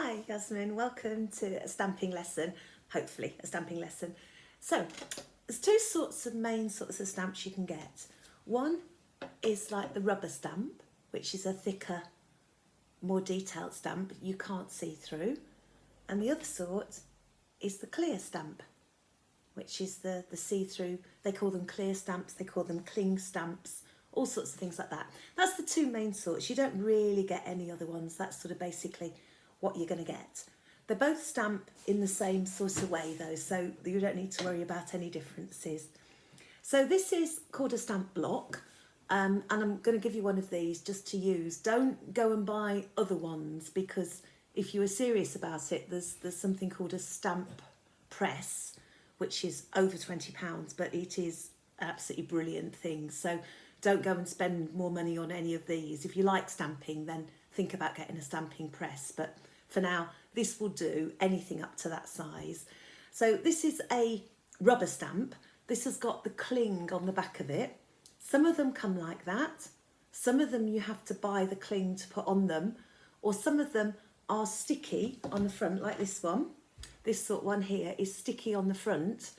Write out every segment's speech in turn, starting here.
Hi Yasmin, welcome to a stamping lesson, hopefully a stamping lesson. So there's two main sorts of stamps you can get. One is like the rubber stamp, which is a thicker, more detailed stamp you can't see through. And the other sort is the clear stamp, which is the see-through. They call them clear stamps, they call them cling stamps, all sorts of things like that. That's the two main sorts. You don't really get any other ones. That's sort of basically what you're going to get. They both stamp in the same sort of way though, so you don't need to worry about any differences. So this is called a stamp block, and I'm going to give you one of these just to use. Don't go and buy other ones, because if you are serious about it, there's something called a stamp press, which is over £20, but it is an absolutely brilliant thing. So don't go and spend more money on any of these. If you like stamping, then think about getting a stamping press. But for now, this will do, anything up to that size. So this is a rubber stamp. This has got the cling on the back of it. Some of them come like that. Some of them you have to buy the cling to put on them, or some of them are sticky on the front, like this one. This sort of one here is sticky on the front,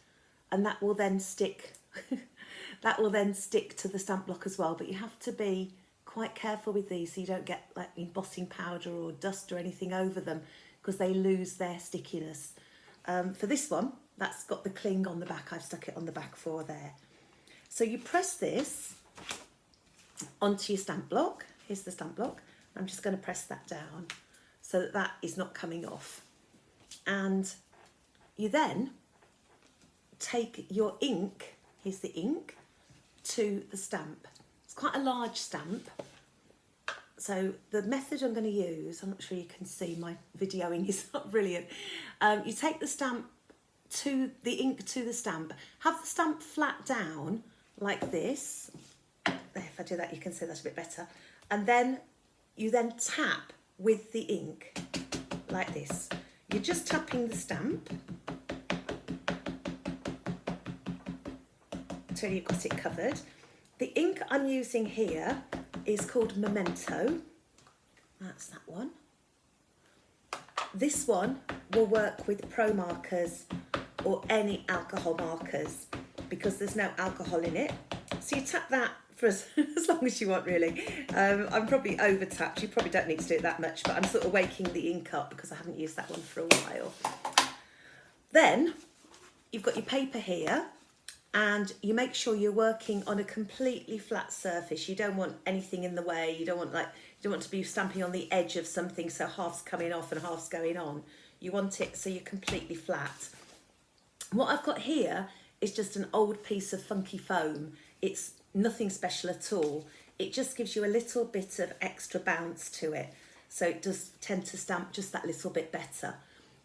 and that will then stick that will then stick to the stamp block as well. But you have to be quite careful with these so you don't get like embossing powder or dust or anything over them, because they lose their stickiness. For this one, that's got the cling on the back. I've stuck it on the back for there. So you press this onto your stamp block. Here's the stamp block. I'm just going to press that down so that that is not coming off. And you then take your ink, here's the ink, to the stamp. It's quite a large stamp. So the method I'm going to use, I'm not sure you can see, my videoing is not brilliant. You take the stamp to the ink to the stamp, have the stamp flat down like this. There, if I do that, you can see that a bit better. And then you then tap with the ink like this. You're just tapping the stamp until you've got it covered. The ink I'm using here is called Memento. That's that one. This one will work with pro markers or any alcohol markers, because there's no alcohol in it. So you tap that for as long as you want, really. I'm probably over tapped. You probably don't need to do it that much, but I'm sort of waking the ink up because I haven't used that one for a while. Then you've got your paper here, and you make sure you're working on a completely flat surface. You don't want anything in the way. You don't want to be stamping on the edge of something so half's coming off and half's going on. You want it so you're completely flat. What I've got here is just an old piece of funky foam. It's nothing special at all. It just gives you a little bit of extra bounce to it. So it does tend to stamp just that little bit better.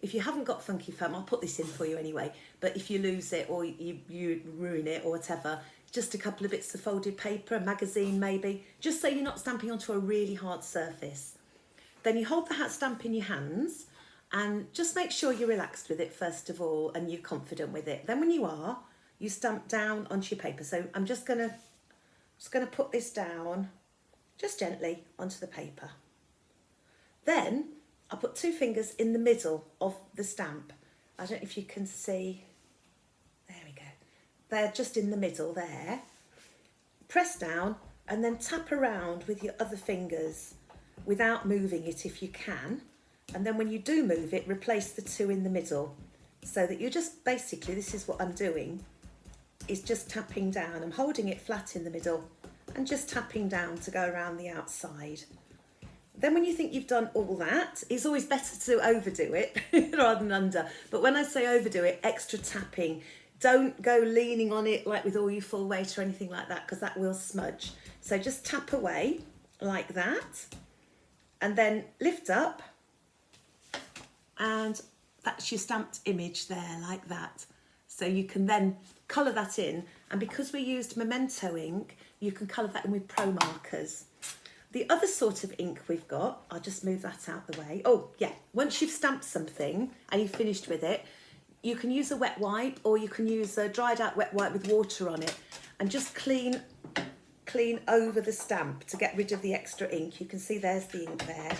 If you haven't got funky foam, I'll put this in for you anyway, but if you lose it or you ruin it or whatever, just a couple of bits of folded paper, a magazine maybe, just so you're not stamping onto a really hard surface. Then you hold the hat stamp in your hands and just make sure you're relaxed with it first of all and you're confident with it. Then when you are, you stamp down onto your paper. So I'm just gonna put this down just gently onto the paper. Then I'll put two fingers in the middle of the stamp. I don't know if you can see. There we go. They're just in the middle there. Press down and then tap around with your other fingers without moving it if you can. And then when you do move it, replace the two in the middle, so that you're just basically, this is what I'm doing, is just tapping down. I'm holding it flat in the middle and just tapping down to go around the outside. Then when you think you've done all that, it's always better to overdo it rather than under. But when I say overdo it, extra tapping. Don't go leaning on it like with all your full weight or anything like that, because that will smudge. So just tap away like that, and then lift up, and that's your stamped image there like that. So you can then colour that in, and because we used Memento ink, you can colour that in with pro markers. The other sort of ink we've got, I'll just move that out the way. Oh yeah, once you've stamped something and you've finished with it, you can use a wet wipe, or you can use a dried out wet wipe with water on it and just clean over the stamp to get rid of the extra ink. You can see there's the ink there.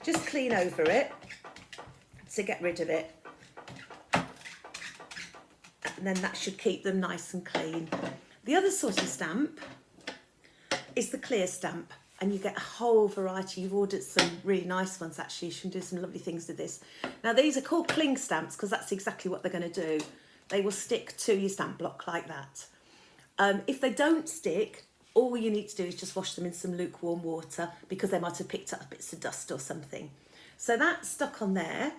Just clean over it to get rid of it. And then that should keep them nice and clean. The other sort of stamp is the clear stamp, and you get a whole variety. You've ordered some really nice ones actually. You should do some lovely things with this. Now these are called cling stamps because that's exactly what they're going to do. They will stick to your stamp block like that. If they don't stick, all you need to do is just wash them in some lukewarm water because they might have picked up bits of dust or something. So that's stuck on there,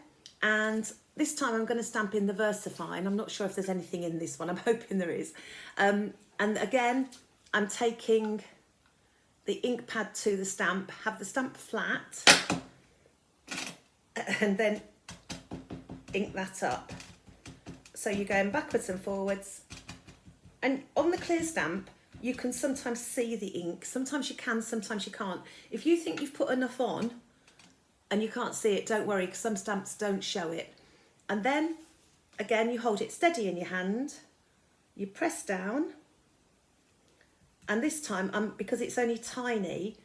and this time I'm going to stamp in the VersaFine. I'm not sure if there's anything in this one. I'm hoping there is. And again, I'm taking the ink pad to the stamp, have the stamp flat, and then ink that up. So you're going backwards and forwards. And on the clear stamp, you can sometimes see the ink. Sometimes you can, sometimes you can't. If you think you've put enough on and you can't see it, don't worry, because some stamps don't show it. And then, again, you hold it steady in your hand, you press down, and this time, because it's only tiny,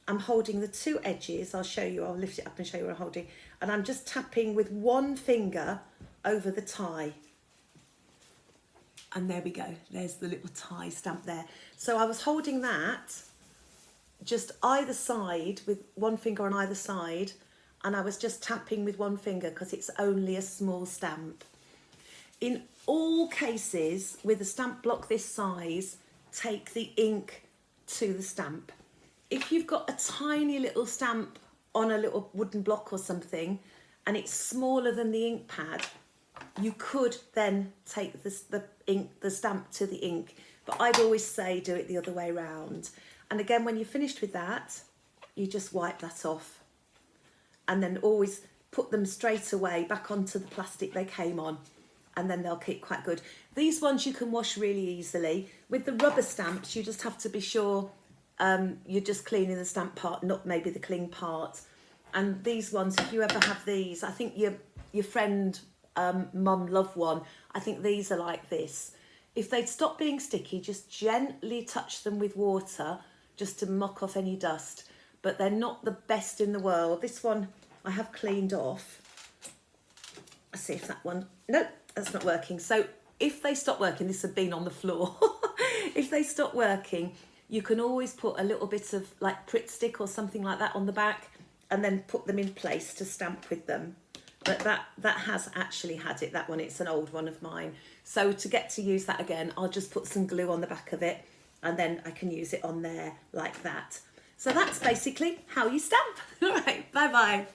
I'm holding the two edges. I'll show you, I'll lift it up and show you what I'm holding. And I'm just tapping with one finger over the tie. And there we go, there's the little tie stamp there. So I was holding that just either side with one finger on either side, and I was just tapping with one finger because it's only a small stamp. In all cases, with a stamp block this size, take the ink to the stamp. If you've got a tiny little stamp on a little wooden block or something, and it's smaller than the ink pad, you could then take the stamp to the ink, but I'd always say do it the other way round. And again, when you're finished with that, you just wipe that off, and then always put them straight away back onto the plastic they came on, and then they'll keep quite good. These ones you can wash really easily. With the rubber stamps, you just have to be sure you're just cleaning the stamp part, not maybe the cling part. And these ones, if you ever have these, I think your friend Mum Love one, I think these are like this. If they'd stop being sticky, just gently touch them with water just to knock off any dust, but they're not the best in the world. This one I have cleaned off. Let's see if that one, nope, that's not working. So if they stop working, this had been on the floor. If they stop working, you can always put a little bit of like Pritt stick or something like that on the back, and then put them in place to stamp with them. But that has actually had it, that one, it's an old one of mine. So to get to use that again, I'll just put some glue on the back of it, and then I can use it on there like that. So that's basically how you stamp. All right, bye-bye.